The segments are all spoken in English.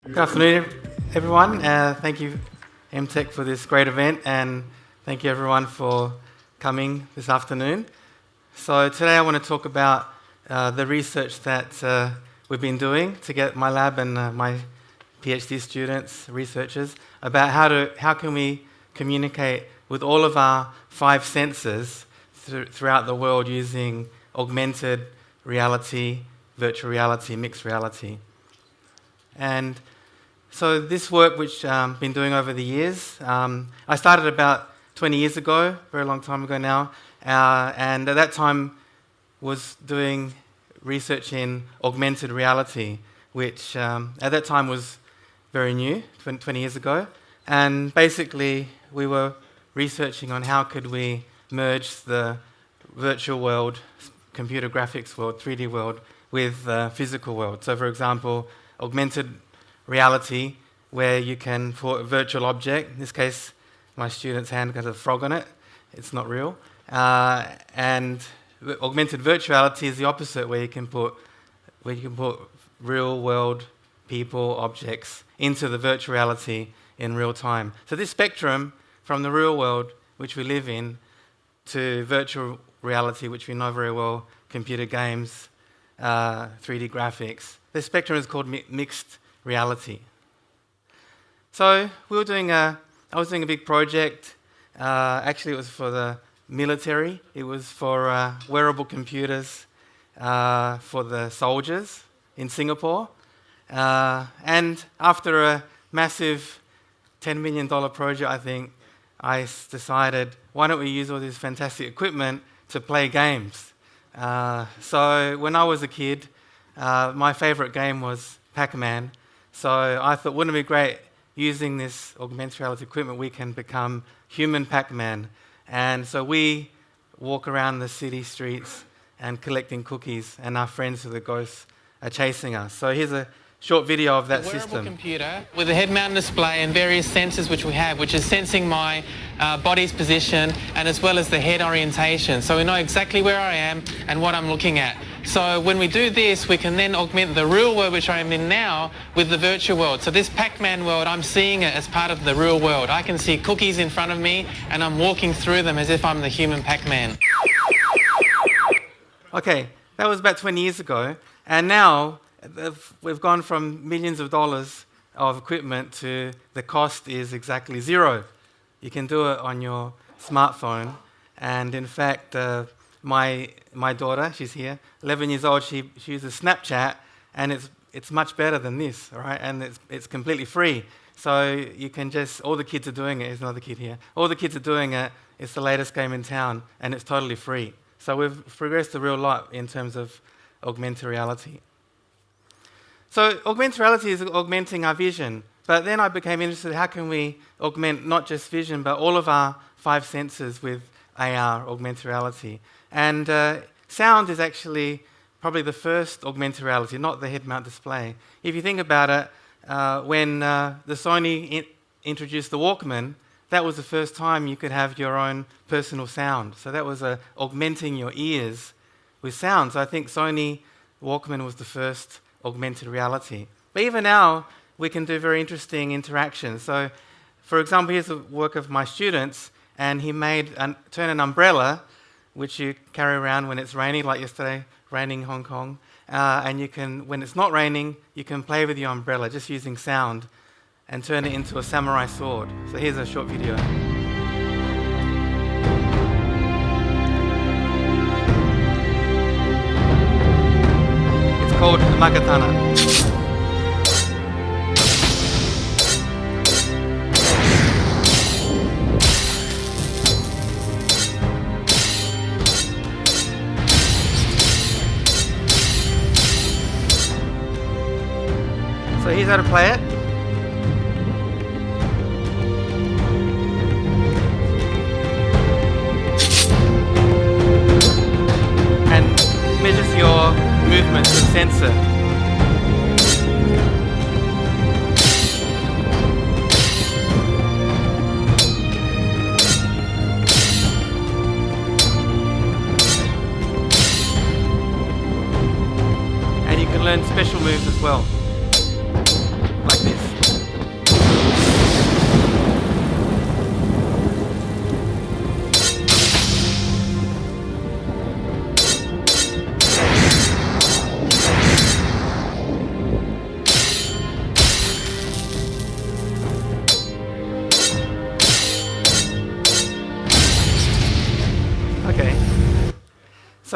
Good afternoon, everyone. Thank you, EMTECH, for this great event, and thank you, everyone, for coming this afternoon. So today I want to talk about the research that we've been doing to get my lab and my PhD students, researchers, about how can we communicate with all of our five senses throughout the world using augmented reality, virtual reality, mixed reality. And so this work, which I've been doing over the years, I started about 20 years ago, a very long time ago now, and at that time was doing research in augmented reality, which at that time was very new, 20 years ago. And basically, we were researching on how could we merge the virtual world, computer graphics world, 3D world, with the physical world. So, for example, augmented reality, where you can put a virtual object. In this case, my student's hand has a frog on it. It's not real. And augmented virtuality is the opposite, where you can put real world people, objects into the virtual reality in real time. So this spectrum from the real world, which we live in, to virtual reality, which we know very well, computer games, 3D graphics. This spectrum is called mixed reality. So I was doing a big project. Actually, it was for the military. It was for wearable computers for the soldiers in Singapore. And after a massive $10 million project, I think, I decided, why don't we use all this fantastic equipment to play games? So when I was a kid, my favorite game was Pac-Man. So I thought, wouldn't it be great, using this augmented reality equipment, we can become human Pac-Man. And so we walk around the city streets and collecting cookies, and our friends who are the ghosts are chasing us. So here's a short video of that system. A wearable computer with a head-mounted display and various sensors which we have, which is sensing my body's position and as well as the head orientation. So we know exactly where I am and what I'm looking at. So when we do this, we can then augment the real world, which I am in now, with the virtual world. So this Pac-Man world, I'm seeing it as part of the real world. I can see cookies in front of me and I'm walking through them as if I'm the human Pac-Man. Okay, that was about 20 years ago. And now we've gone from millions of dollars of equipment to the cost is exactly zero. You can do it on your smartphone. And in fact, my daughter, she's here, 11 years old, she uses Snapchat, and it's much better than this, all right? And it's completely free. So you can all the kids are doing it. There's another kid here. All the kids are doing it. It's the latest game in town, and it's totally free. So we've progressed a real lot in terms of augmented reality. So augmented reality is augmenting our vision. But then I became interested, how can we augment not just vision, but all of our five senses with AR, augmented reality? And sound is actually probably the first augmented reality, not the head-mount display. If you think about it, when the Sony introduced the Walkman, that was the first time you could have your own personal sound. So that was augmenting your ears with sound. So I think Sony Walkman was the first augmented reality. But even now, we can do very interesting interactions. So, for example, here's the work of my students, and he made turn an umbrella, which you carry around when it's raining, like yesterday, raining in Hong Kong. And you can, when it's not raining, you can play with your umbrella just using sound and turn it into a samurai sword. So here's a short video. It's called the Magatana. So here's how to play it. And measures your movement with a sensor. And you can learn special moves as well, like this.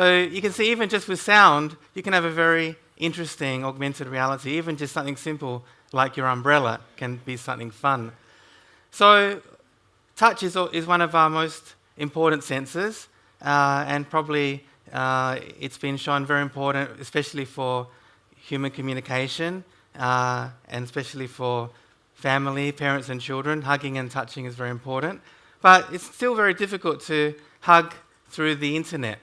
So you can see even just with sound, you can have a very interesting augmented reality. Even just something simple like your umbrella can be something fun. So touch is one of our most important senses, and probably it's been shown very important, especially for human communication, and especially for family, parents and children. Hugging and touching is very important. But it's still very difficult to hug through the internet.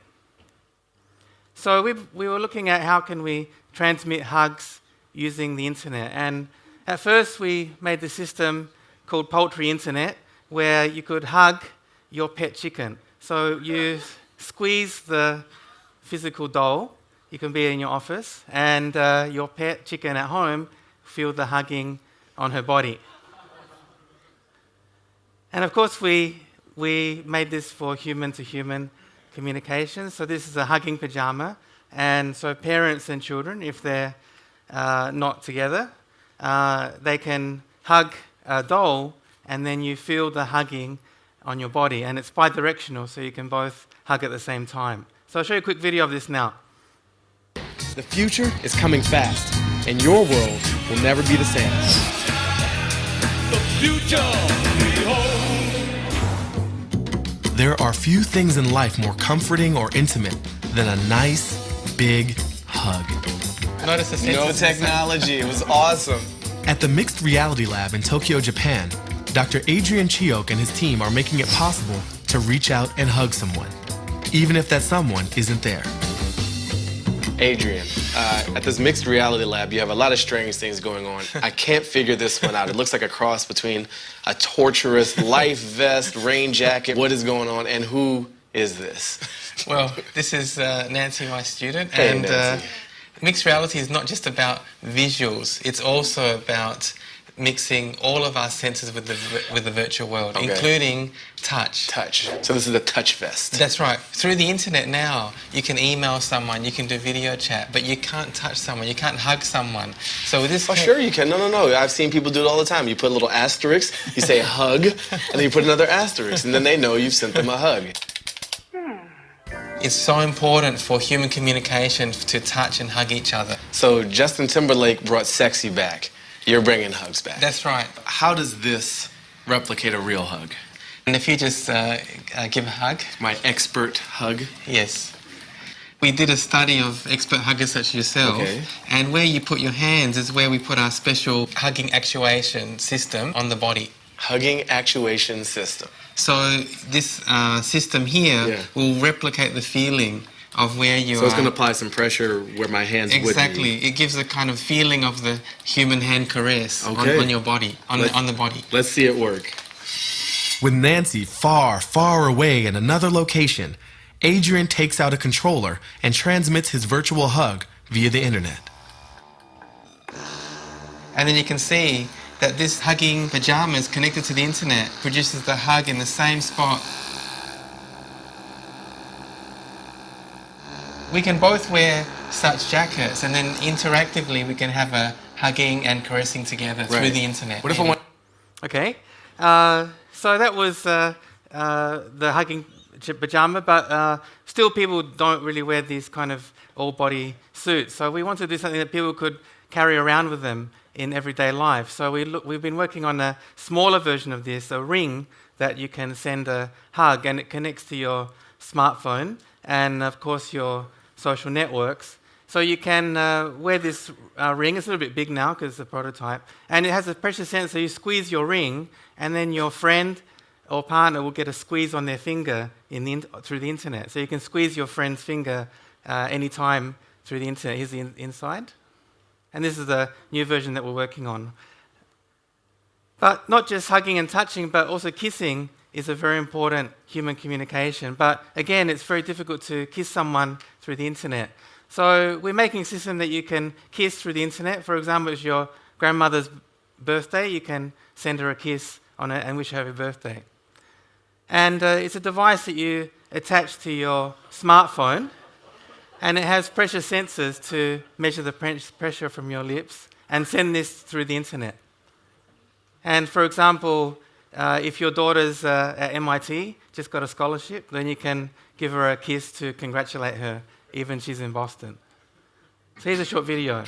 So we were looking at how can we transmit hugs using the internet. And at first we made the system called Poultry Internet, where you could hug your pet chicken. So you squeeze the physical doll, you can be in your office, and your pet chicken at home feel the hugging on her body. And of course we made this for human-to-human communication. So this is a hugging pajama, and so parents and children, if they're not together, they can hug a doll, and then you feel the hugging on your body, and it's bi-directional, so you can both hug at the same time. So I'll show you a quick video of this now. The future is coming fast, and your world will never be the same. The future we hold. There are few things in life more comforting or intimate than a nice, big hug. Notice the sense No of technology. It was awesome. At the Mixed Reality Lab in Tokyo, Japan, Dr. Adrian Cheok and his team are making it possible to reach out and hug someone, even if that someone isn't there. Adrian, at this mixed reality lab, you have a lot of strange things going on. I can't figure this one out. It looks like a cross between a torturous life vest, rain jacket. What is going on, and who is this? Well, this is Nancy, my student, Hey, and Nancy. mixed reality is not just about visuals. It's also about mixing all of our senses with the virtual world, Okay. including touch. Touch. So this is a touch vest. That's right. Through the internet now, you can email someone, you can do video chat, but you can't touch someone, you can't hug someone. So with this, Oh, sure you can. No. I've seen people do it all the time. You put a little asterisk, you say hug, and then you put another asterisk, and then they know you've sent them a hug. it's so important for human communication to touch and hug each other. So Justin Timberlake brought sexy back. You're bringing hugs back. That's right. How does this replicate a real hug? And if you just give a hug, My expert hug? yes. We did a study of expert huggers such as yourself, Okay. and where you put your hands is where we put our special hugging actuation system on the body. Hugging actuation system. So this system here Yeah. will replicate the feeling of where you So are. it's going to apply some pressure where my hands would be. Exactly. It gives a kind of feeling of the human hand caress Okay. on your body, on the body. Let's see it work. With Nancy far, far away in another location, Adrian takes out a controller and transmits his virtual hug via the internet. And then you can see that this hugging pajamas connected to the internet produces the hug in the same spot. We can both wear such jackets, and then interactively we can have a hugging and caressing together through Right. the internet. What if I want... Okay, so that was the hugging pajama, but still people don't really wear these kind of all-body suits. So we wanted to do something that people could carry around with them in everyday life. So we've been working on a smaller version of this, a ring that you can send a hug, and it connects to your smartphone and, of course, your social networks. So you can wear this ring. It's a little bit big now because it's a prototype. And it has a pressure sensor. You squeeze your ring, and then your friend or partner will get a squeeze on their finger through the internet. So you can squeeze your friend's finger anytime through the internet. Here's the inside. And this is the new version that we're working on. But not just hugging and touching, but also kissing is a very important human communication. But again, it's very difficult to kiss someone through the internet. So we're making a system that you can kiss through the internet. For example, it's your grandmother's birthday. You can send her a kiss on it and wish her happy birthday. And it's a device that you attach to your smartphone, and it has pressure sensors to measure the pressure from your lips and send this through the internet. And for example, if your daughter's at MIT, just got a scholarship, then you can give her a kiss to congratulate her, even she's in Boston. So here's a short video.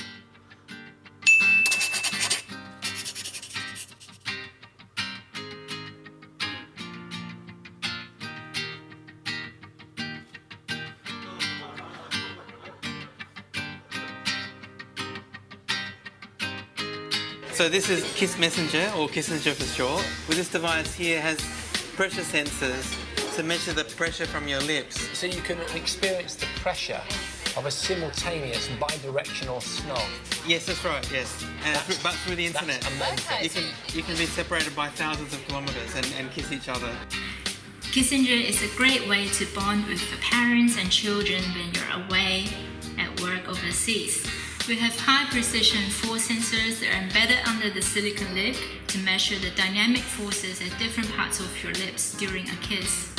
So this is Kiss Messenger, or Kissinger for short. Well, this device here has pressure sensors to measure the pressure from your lips. So you can experience the pressure of a simultaneous bidirectional snog. Yes, that's right, yes. But through the internet. That's amazing. You can be separated by thousands of kilometers and kiss each other. Kissinger is a great way to bond with the parents and children when you're away at work overseas. We have high-precision force sensors that are embedded under the silicone lip to measure the dynamic forces at different parts of your lips during a kiss.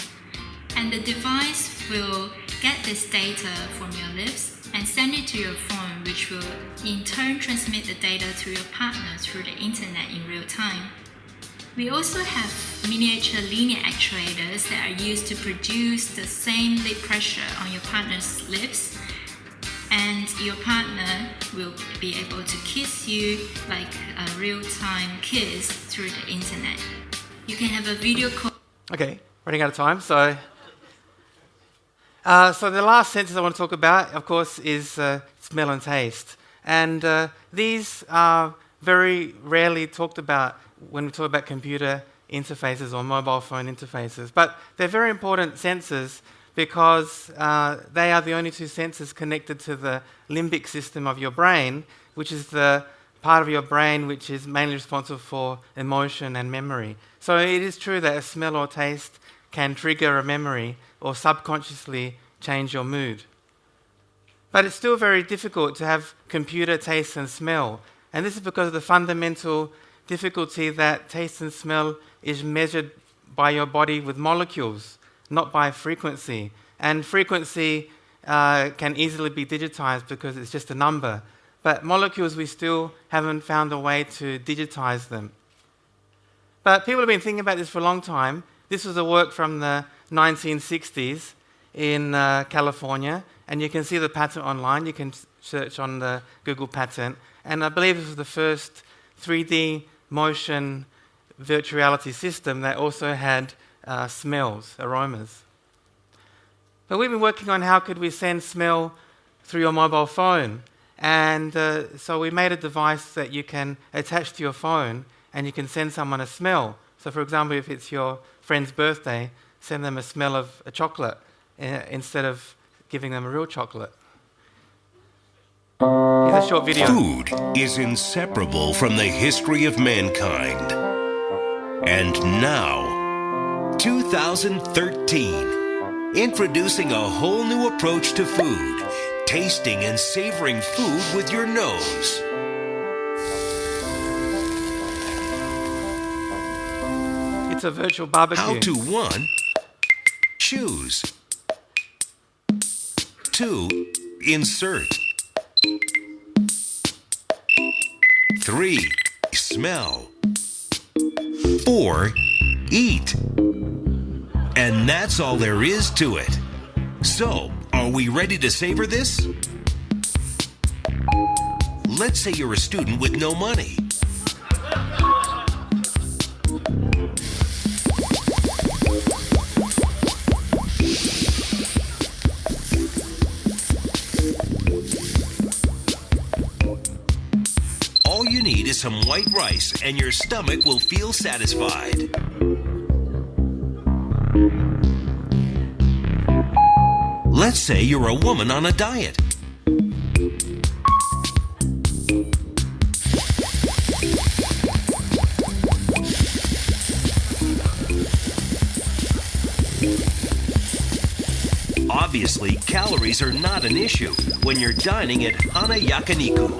And the device will get this data from your lips and send it to your phone, which will in turn transmit the data to your partner through the internet in real time. We also have miniature linear actuators that are used to produce the same lip pressure on your partner's lips, and your partner will be able to kiss you like a real-time kiss through the internet. You can have a video call. Okay, running out of time. So the last sensors I want to talk about, of course, is smell and taste. And these are very rarely talked about when we talk about computer interfaces or mobile phone interfaces. But they're very important sensors because they are the only two sensors connected to the limbic system of your brain, which is the part of your brain which is mainly responsible for emotion and memory. So it is true that a smell or taste can trigger a memory or subconsciously change your mood. But it's still very difficult to have computer taste and smell. And this is because of the fundamental difficulty that taste and smell is measured by your body with molecules, not by frequency. And frequency can easily be digitized because it's just a number. But molecules, we still haven't found a way to digitize them. But people have been thinking about this for a long time. This was a work from the 1960s in California, and you can see the patent online. You can search on the Google patent. And I believe this was the first 3D motion virtual reality system that also had smells, aromas. But we've been working on how could we send smell through your mobile phone. And so we made a device that you can attach to your phone and you can send someone a smell. So for example, if it's your friend's birthday, send them a smell of a chocolate instead of giving them a real chocolate. Here's a short video. Food is inseparable from the history of mankind. And now, 2013, introducing a whole new approach to food, tasting and savoring food with your nose. It's a virtual barbecue. How to 1, choose. 2, insert. 3, smell. 4, eat. And that's all there is to it. So, are we ready to savor this? Let's say you're a student with no money. All you need is some white rice and your stomach will feel satisfied. Let's say you're a woman on a diet. Obviously, calories are not an issue when you're dining at Hana Yakiniku.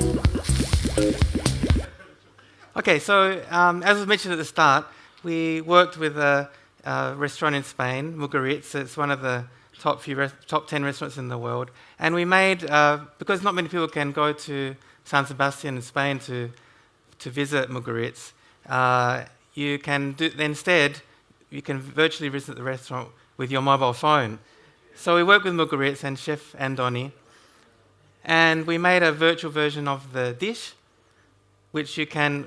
Okay, so as was mentioned at the start, we worked with a restaurant in Spain, Mugaritz. It's one of the top 10 restaurants in the world. And we made, because not many people can go to San Sebastian in Spain to visit Mugaritz, you can instead, you can virtually visit the restaurant with your mobile phone. So we worked with Marguerite and Chef Andoni, and we made a virtual version of the dish, which you can,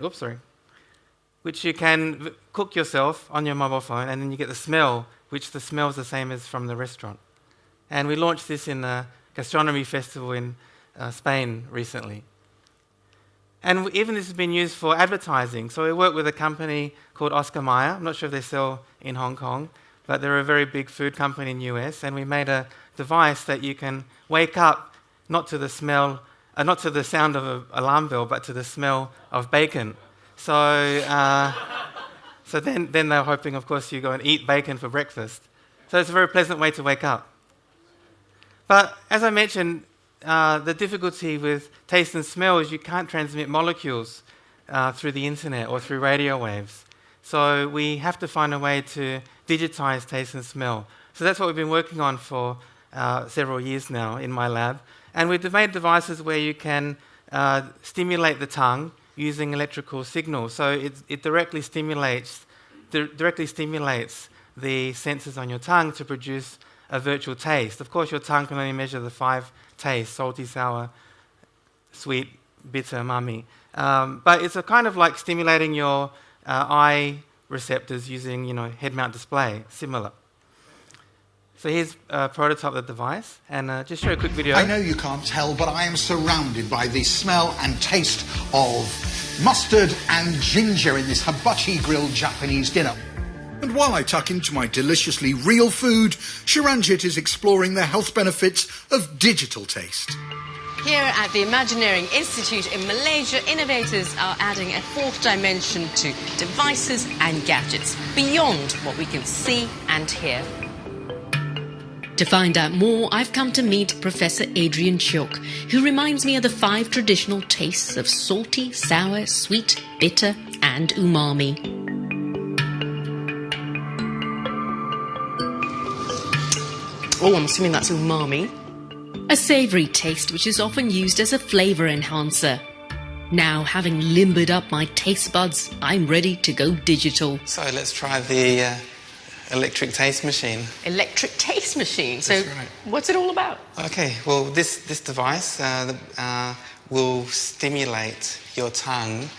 cook yourself on your mobile phone, and then you get the smell, which the smell is the same as from the restaurant. And we launched this in a gastronomy festival in Spain recently. And even this has been used for advertising. So we work with a company called Oscar Mayer. I'm not sure if they sell in Hong Kong, but they're a very big food company in the US. And we made a device that you can wake up not to the smell, not to the sound of an alarm bell, but to the smell of bacon. So then they're hoping, of course, you go and eat bacon for breakfast. So it's a very pleasant way to wake up. But as I mentioned, the difficulty with taste and smell is you can't transmit molecules through the internet or through radio waves. So we have to find a way to digitize taste and smell. So that's what we've been working on for several years now in my lab. And we've made devices where you can stimulate the tongue using electrical signals. So it directly stimulates the sensors on your tongue to produce a virtual taste. Of course, your tongue can only measure the 5 tastes: salty, sour, sweet, bitter, umami. But it's a kind of like stimulating your eye receptors using, head-mount display, similar. So here's a prototype of the device, and just show a quick video. I know you can't tell, but I am surrounded by the smell and taste of mustard and ginger in this hibachi grilled Japanese dinner. And while I tuck into my deliciously real food, Shiranjit is exploring the health benefits of digital taste. Here at the Imagineering Institute in Malaysia, innovators are adding a 4th dimension to devices and gadgets beyond what we can see and hear. To find out more, I've come to meet Professor Adrian Cheok, who reminds me of the 5 traditional tastes of salty, sour, sweet, bitter, and umami. Oh, I'm assuming that's umami. A savoury taste which is often used as a flavour enhancer. Now, having limbered up my taste buds, I'm ready to go digital. So let's try the electric taste machine. Electric taste machine? So That's right. What's it all about? Okay, well, this device will stimulate your tongue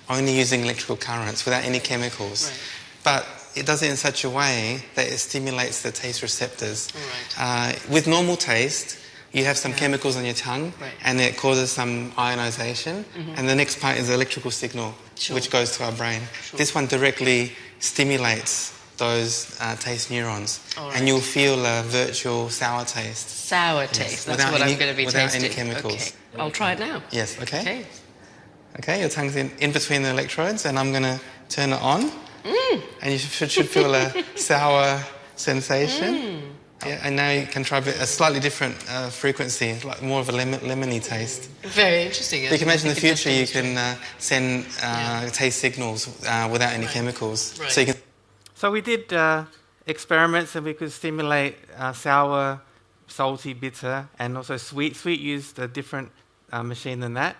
only using electrical currents without any chemicals. Right. But it does it in such a way that it stimulates the taste receptors. Right. With normal taste, you have some chemicals on your tongue, Right. and it causes some ionization. And the next part is the electrical signal, Sure. which goes to our brain. Sure. This one directly stimulates those taste neurons, All and right. you'll feel a virtual sour taste. Sour taste. That's Without what any- I'm going to be without tasting. any chemicals. Okay. I'll try it now. Yes, okay. Okay. Okay, your tongue's in between the electrodes, and I'm going to turn it on. And you should feel a sour sensation. Yeah, and now you can try a slightly different frequency, like more of a lemony taste. Very interesting. You can imagine in the future you can send taste signals without any chemicals. Right. So you can. So we did experiments, and we could stimulate sour, salty, bitter, and also sweet. Sweet used a different machine than that.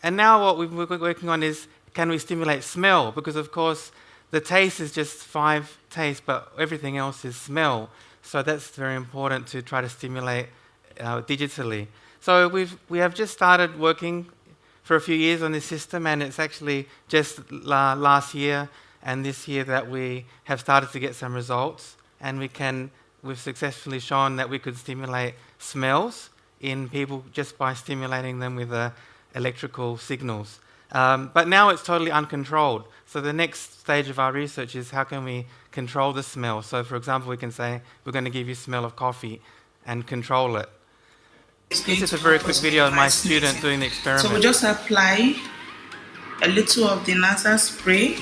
And now what we're working on is, can we stimulate smell? Because, of course, the taste is just 5 tastes, but everything else is smell. So that's very important to try to stimulate digitally. So we have just started working for a few years on this system, and it's actually just last year and this year that we have started to get some results, and we've successfully shown that we could stimulate smells in people just by stimulating them with electrical signals. But now it's totally uncontrolled. So the next stage of our research is how can we control the smell? So for example, we can say, we're going to give you smell of coffee and control it. This is a very quick video of my student doing the experiment. So we just apply a little of the nasal spray.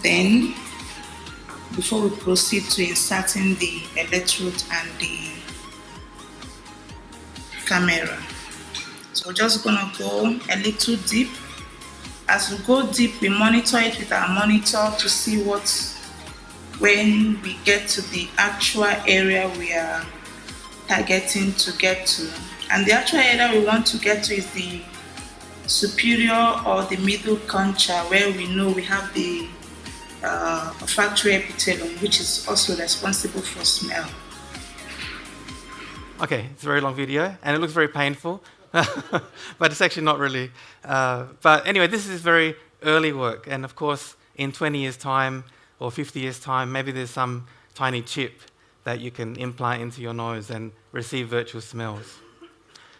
Then, before we proceed to inserting the electrode and the camera. So we're just gonna go a little deep. As we go deep, we monitor it with our monitor to see when we get to the actual area we are targeting to get to. And the actual area we want to get to is the superior or the middle concha, where we know we have the olfactory epithelium, which is also responsible for smell. Okay, it's a very long video, and it looks very painful, but it's actually not really. But anyway, this is very early work, and of course, in 20 years' time or 50 years' time, maybe there's some tiny chip that you can implant into your nose and receive virtual smells.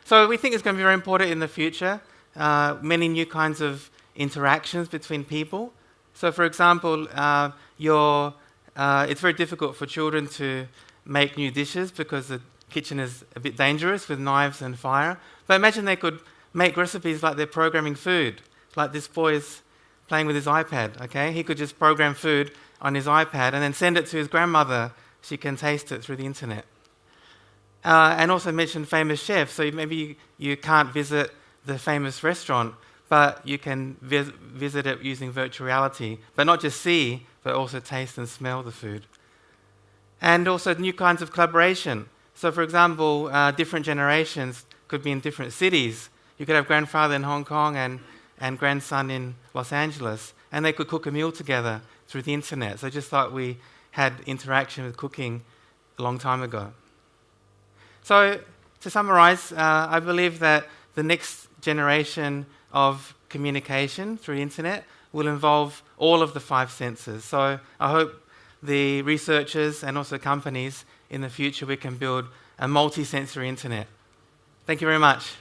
So we think it's going to be very important in the future, many new kinds of interactions between people. So for example, it's very difficult for children to make new dishes because the kitchen is a bit dangerous with knives and fire. But imagine they could make recipes like they're programming food, like this boy is playing with his iPad, okay? He could just program food on his iPad and then send it to his grandmother. She can taste it through the internet. And also mention famous chefs. So maybe you can't visit the famous restaurant, but you can visit it using virtual reality. But not just see, but also taste and smell the food. And also new kinds of collaboration. So for example, different generations could be in different cities. You could have grandfather in Hong Kong and grandson in Los Angeles, and they could cook a meal together through the internet. So just like we had interaction with cooking a long time ago. So to summarize, I believe that the next generation of communication through the internet will involve all of the 5 senses. So I hope the researchers and also companies in the future we can build a multi-sensory internet. Thank you very much.